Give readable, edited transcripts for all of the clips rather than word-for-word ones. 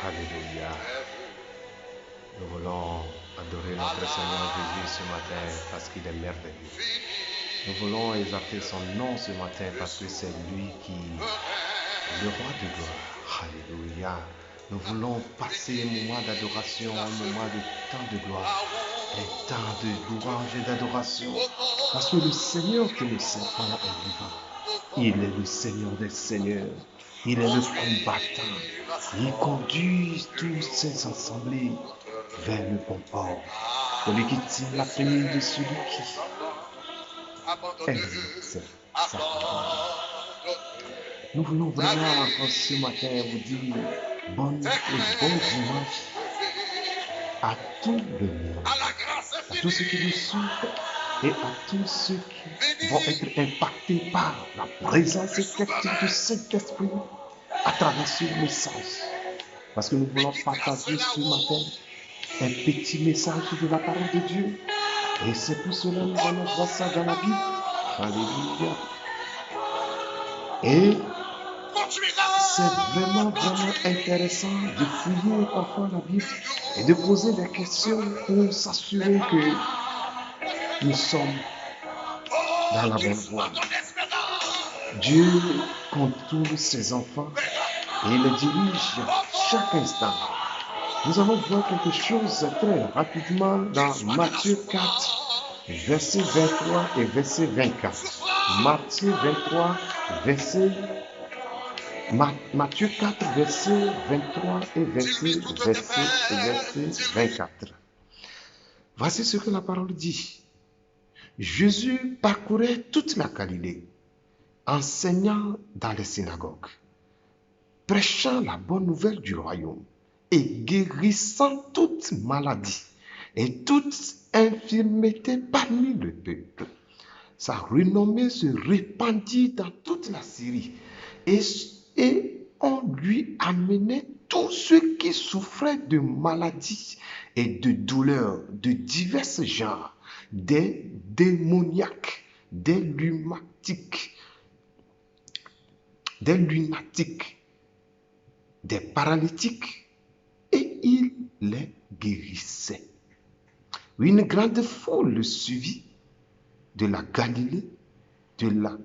Alléluia. Nous voulons adorer notre Seigneur Jésus ce matin parce qu'il est merveilleux. Nous voulons exalter son nom ce matin parce que c'est lui qui est le roi de gloire. Alléluia. Nous voulons passer un moment d'adoration, un moment de temps de gloire, un temps de louange et d'adoration. Parce que le Seigneur que nous servons est vivant. Il est le Seigneur des Seigneurs. Il est le combattant. Il conduit tous ses assemblées vers le bon port. Celui qui tient la famille de celui qui exerce sa parole. Nous voulons vraiment encore ce matin vous dire bonne et bon dimanche à tout le monde, à tous ceux qui nous suivent et à tous ceux qui vont être impactés par la présence effective du Saint-Esprit à travers ce message. Parce que nous voulons partager ce matin un petit message de la parole de Dieu. Et c'est pour cela que nous allons voir ça dans la Bible. Alléluia. Et c'est vraiment intéressant de fouiller parfois la Bible et de poser des questions pour s'assurer que nous sommes dans la bonne voie. Dieu contourne ses enfants et il les dirige chaque instant. Nous allons voir quelque chose très rapidement dans Matthieu 4, verset 23 et verset 24. Matthieu 4, verset 23 et verset 24. Voici ce que la parole dit. Jésus parcourait toute la Galilée, enseignant dans les synagogues, prêchant la bonne nouvelle du royaume et guérissant toute maladie et toute infirmité parmi le peuple. Sa renommée se répandit dans toute la Syrie et on lui amenait tous ceux qui souffraient de maladies et de douleurs de divers genres, des démoniaques, des lunatiques, des paralytiques, et il les guérissait. Une grande foule le suivit de la Galilée, de la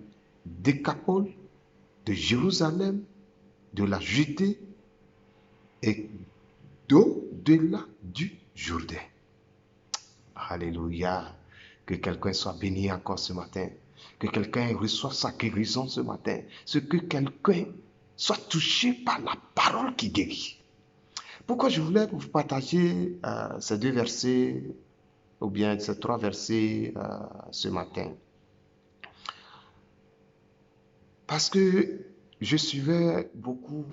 Décapole, de Jérusalem, de la Judée et d'au-delà du Jourdain. Alléluia. Que quelqu'un soit béni encore ce matin. Que quelqu'un reçoive sa guérison ce matin. Que quelqu'un soit touché par la parole qui guérit. Pourquoi je voulais vous partager ces deux versets ou bien ces trois versets ce matin? Parce que je suivais beaucoup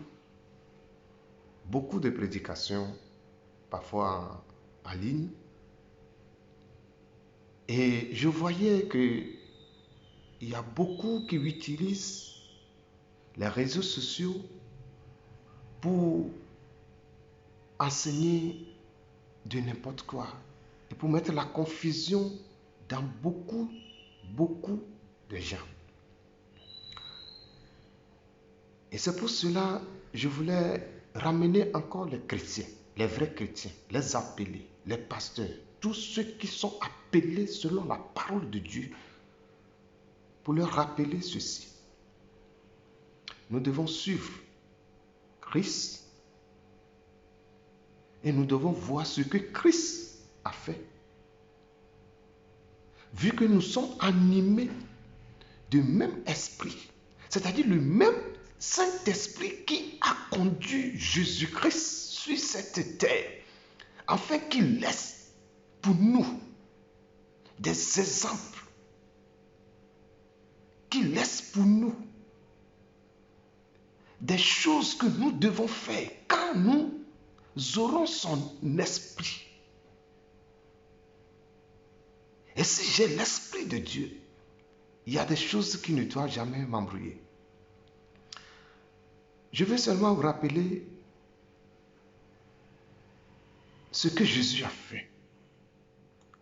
de prédications, parfois en ligne, et je voyais qu'il y a beaucoup qui utilisent les réseaux sociaux pour enseigner de n'importe quoi et pour mettre la confusion dans beaucoup de gens. Et c'est pour cela que je voulais ramener encore les chrétiens, les vrais chrétiens, les appelés, les pasteurs, tous ceux qui sont appelés selon la parole de Dieu, pour leur rappeler ceci. Nous devons suivre Christ et nous devons voir ce que Christ a fait. Vu que nous sommes animés du même esprit, c'est-à-dire le même Saint-Esprit qui a conduit Jésus-Christ sur cette terre, afin qu'il laisse pour nous des exemples, qu'il laisse pour nous des choses que nous devons faire quand nous aurons son esprit. Et si j'ai l'esprit de Dieu, il y a des choses qui ne doivent jamais m'embrouiller. Je veux seulement vous rappeler ce que Jésus a fait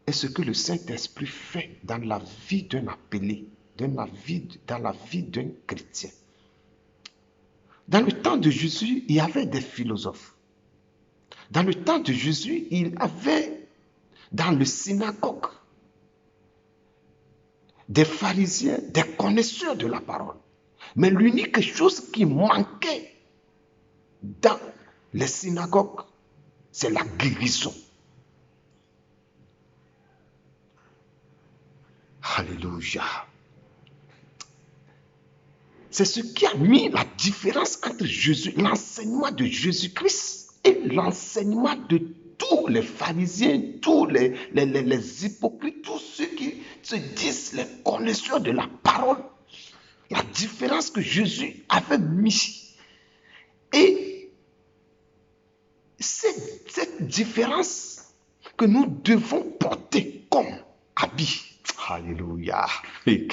et ce que le Saint-Esprit fait dans la vie d'un appelé, dans la vie d'un chrétien. Dans le temps de Jésus, il y avait des philosophes. Dans le temps de Jésus, il avait dans le synagogue des pharisiens, des connaisseurs de la parole. Mais l'unique chose qui manquait dans les synagogues, c'est la guérison. Alléluia. C'est ce qui a mis la différence entre l'enseignement de Jésus-Christ et l'enseignement de tous les pharisiens, tous les hypocrites, tous ceux qui se disent les connaisseurs de la parole. La différence que Jésus avait mise. Et cette différence que nous devons porter comme habit. Alléluia. Oui,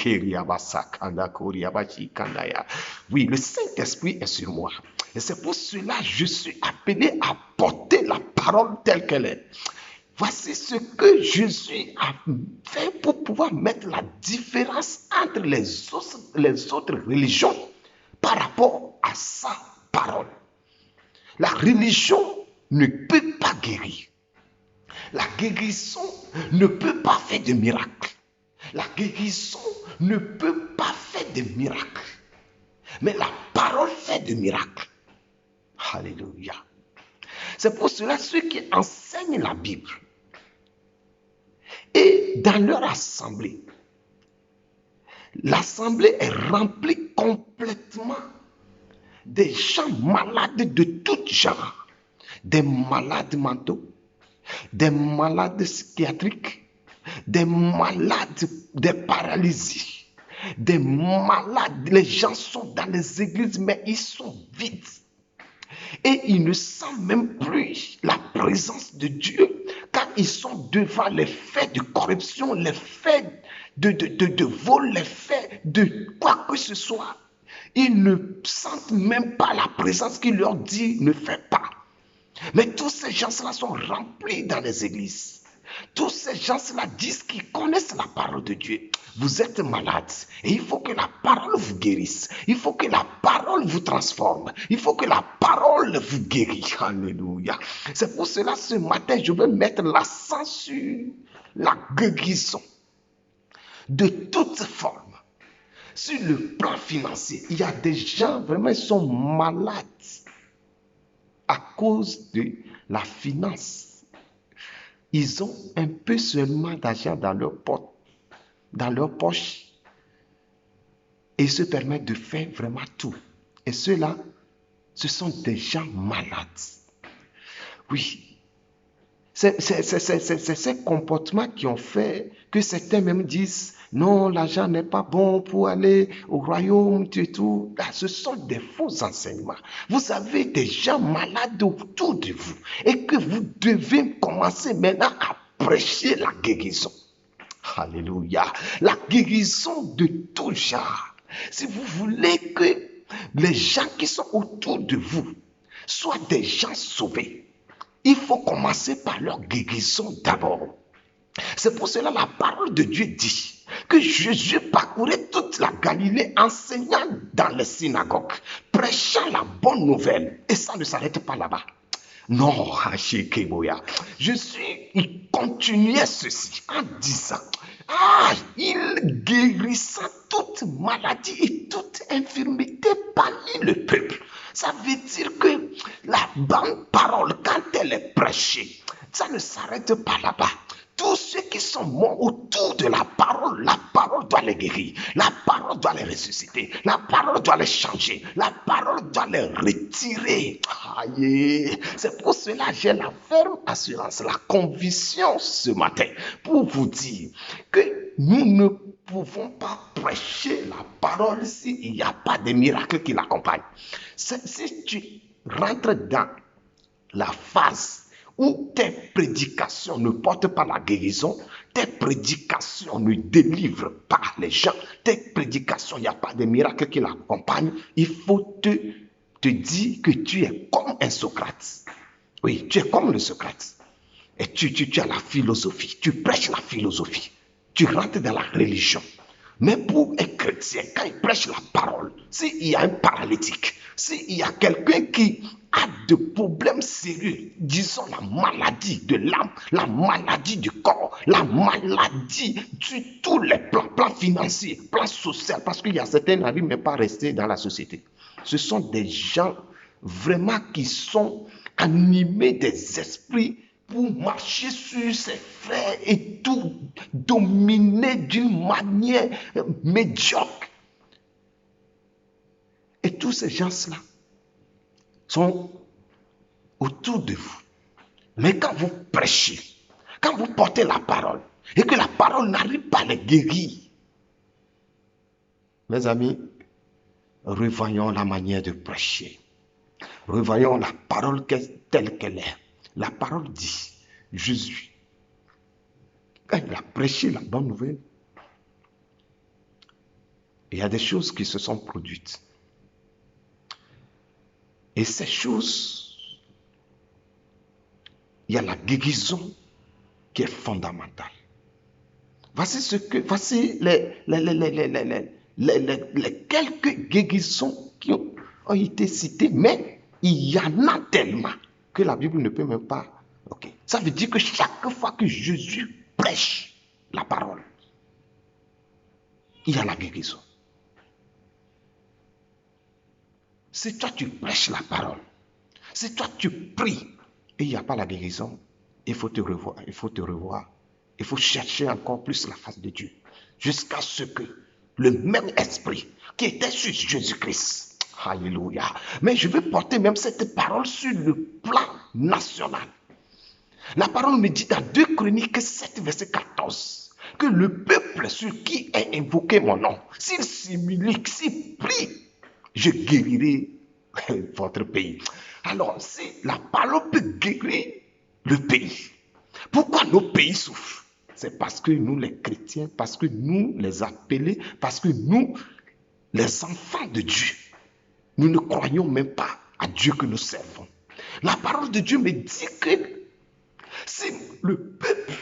le Saint-Esprit est sur moi. Et c'est pour cela que je suis appelé à porter la parole telle qu'elle est. Voici ce que Jésus a fait pour pouvoir mettre la différence entre les autres religions par rapport à sa parole. La religion ne peut pas guérir. La guérison ne peut pas faire de miracle. La guérison ne peut pas faire de miracle. Mais la parole fait de miracles. Alléluia. C'est pour cela ceux qui enseignent la Bible et dans leur assemblée, l'assemblée est remplie complètement des gens malades de tout genre, des malades mentaux, des malades psychiatriques, des malades, des paralysies, des malades. Les gens sont dans les églises, mais ils sont vides. Et ils ne sentent même plus la présence de Dieu, car ils sont devant les faits de corruption, les faits de vol, les faits de quoi que ce soit. Ils ne sentent même pas la présence qui leur dit ne fais pas. Mais tous ces gens-là sont remplis dans les églises. Tous ces gens-là disent qu'ils connaissent la parole de Dieu. Vous êtes malade et il faut que la parole vous guérisse. Il faut que la parole vous transforme. Il faut que la parole vous guérisse. Alléluia. C'est pour cela ce matin, je veux mettre l'accent sur la guérison de toute forme. Sur le plan financier, il y a des gens vraiment ils sont malades à cause de la finance. Ils ont un peu seulement d'argent dans leur poche et ils se permettent de faire vraiment tout. Et ceux-là, ce sont des gens malades. Oui, c'est ces comportements qui ont fait que certains même disent non, l'argent n'est pas bon pour aller au royaume et tout. Là, ce sont des faux enseignements. Vous avez des gens malades autour de vous et que vous devez commencer maintenant à prêcher la guérison. Alléluia. La guérison de tout genre. Si vous voulez que les gens qui sont autour de vous soient des gens sauvés, il faut commencer par leur guérison d'abord. C'est pour cela la parole de Dieu dit que Jésus parcourait toute la Galilée enseignant dans les synagogues, prêchant la bonne nouvelle. Et ça ne s'arrête pas là-bas. Non, Jésus, il continuait ceci en disant, il guérissait toute maladie et toute infirmité parmi le peuple. Ça veut dire que la bonne parole, quand elle est prêchée, ça ne s'arrête pas là-bas. Tous ceux qui sont morts autour de la parole doit les guérir. La parole doit les ressusciter. La parole doit les changer. La parole doit les retirer. Aïe. C'est pour cela que j'ai la ferme assurance, la conviction ce matin pour vous dire que nous ne pouvons pas prêcher la parole s'il n'y a pas de miracle qui l'accompagne. Si tu rentres dans la phase où tes prédications ne portent pas la guérison, tes prédications ne délivrent pas les gens, tes prédications, il n'y a pas de miracle qui l'accompagne, il faut te dire que tu es comme un Socrate. Oui, tu es comme le Socrate. Et tu as la philosophie, tu prêches la philosophie, tu rentres dans la religion. Mais pour un chrétien, quand il prêche la parole, s'il y a un paralytique, s'il y a quelqu'un qui a de problèmes sérieux, disons la maladie de l'âme, la maladie du corps, la maladie sur tous les plans, plans financiers, plans sociaux, parce qu'il y a certains qui n'arrivent même pas à rester dans la société. Ce sont des gens vraiment qui sont animés des esprits pour marcher sur ses frères et tout dominer d'une manière médiocre. Et tous ces gens-là sont autour de vous. Mais quand vous prêchez, quand vous portez la parole, et que la parole n'arrive pas à les guérir, mes amis, revoyons la manière de prêcher. Revoyons la parole telle qu'elle est. La parole dit, Jésus, quand il a prêché la bonne nouvelle, il y a des choses qui se sont produites. Et ces choses, il y a la guérison qui est fondamentale. Voici les quelques guérisons qui ont été citées, mais il y en a tellement que la Bible ne peut même pas. Okay. Ça veut dire que chaque fois que Jésus prêche la parole, il y a la guérison. Si toi tu prêches la parole, si toi tu pries et il n'y a pas la guérison, il faut te revoir, il faut chercher encore plus la face de Dieu, jusqu'à ce que le même esprit qui était sur Jésus-Christ, alléluia, mais je vais porter même cette parole sur le plan national. La parole me dit dans 2 Chroniques 7, verset 14, que le peuple sur qui est invoqué mon nom, s'il s'humilie, s'il prie, je guérirai votre pays. Alors, si la parole peut guérir le pays, pourquoi nos pays souffrent? C'est parce que nous, les chrétiens, parce que nous, les appelés, parce que nous, les enfants de Dieu, nous ne croyons même pas à Dieu que nous servons. La parole de Dieu me dit que si le peuple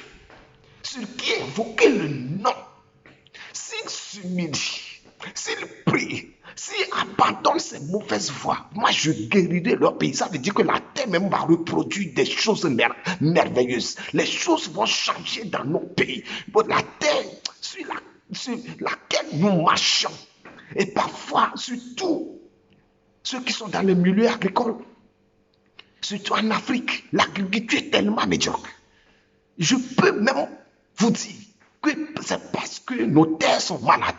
sur qui est invoqué le nom, s'il s'humilie, s'il prie, s'il abandonne ses mauvaises voies, moi je guérirai leur pays. Ça veut dire que la terre même va reproduire des choses merveilleuses. Les choses vont changer dans nos pays. La terre sur laquelle nous marchons, et parfois surtout ceux qui sont dans le milieu agricole, surtout en Afrique, l'agriculture est tellement médiocre. Je peux même vous dire que c'est parce que nos terres sont malades.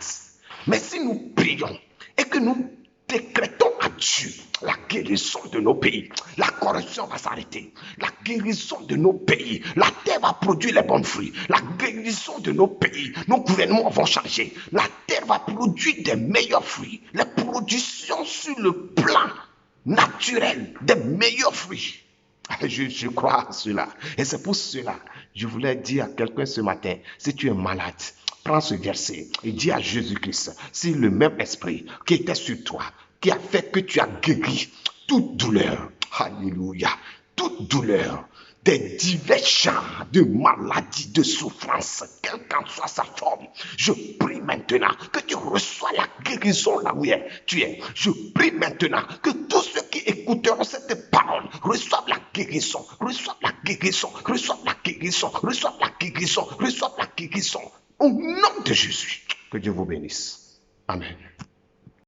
Mais si nous prions et que nous décrétons à Dieu la guérison de nos pays, la corruption va s'arrêter. La guérison de nos pays, la terre va produire les bons fruits. La guérison de nos pays, nos gouvernements vont changer. La terre va produire des meilleurs fruits. Les productions sur le plan naturel, des meilleurs fruits. Je crois à cela. Et c'est pour cela, je voulais dire à quelqu'un ce matin, si tu es malade, prends ce verset et dis à Jésus-Christ, si le même esprit qui était sur toi, qui a fait que tu as guéri toute douleur, alléluia, toute douleur, des divers genres de maladies, de souffrances, quelle qu'en soit sa forme, je prie maintenant que tu reçois la guérison là où tu es. Je prie maintenant que tous ceux qui écouteront cette parole reçoivent la guérison, reçoivent la guérison, reçoivent la guérison, reçoivent la guérison, reçoivent la guérison. Au nom de Jésus, que Dieu vous bénisse. Amen.